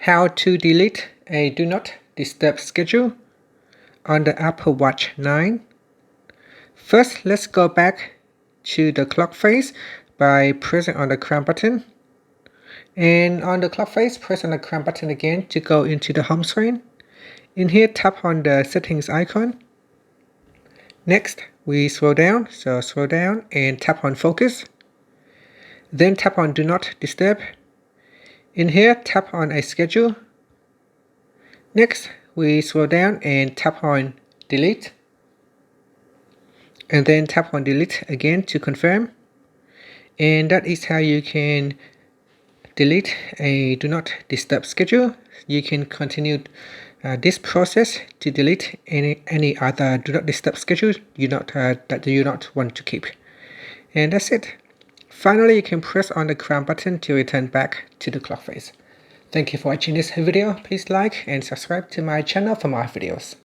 How to delete a Do Not Disturb schedule on the Apple Watch 9. First, let's go back to the clock face by pressing on the crown button. And on the clock face, press on the crown button again to go into the home screen. In here, tap on the settings icon. Next, we scroll down and tap on focus. Then tap on Do Not Disturb. In here, tap on a schedule. Next, we scroll down and tap on delete. And then tap on delete again to confirm. And that is how you can delete a Do Not Disturb schedule. You can continue this process to delete any other Do Not Disturb schedule that you not want to keep. And that's it. Finally, you can press on the crown button to return back to the clock face. Thank you for watching this video. Please like and subscribe to my channel for more videos.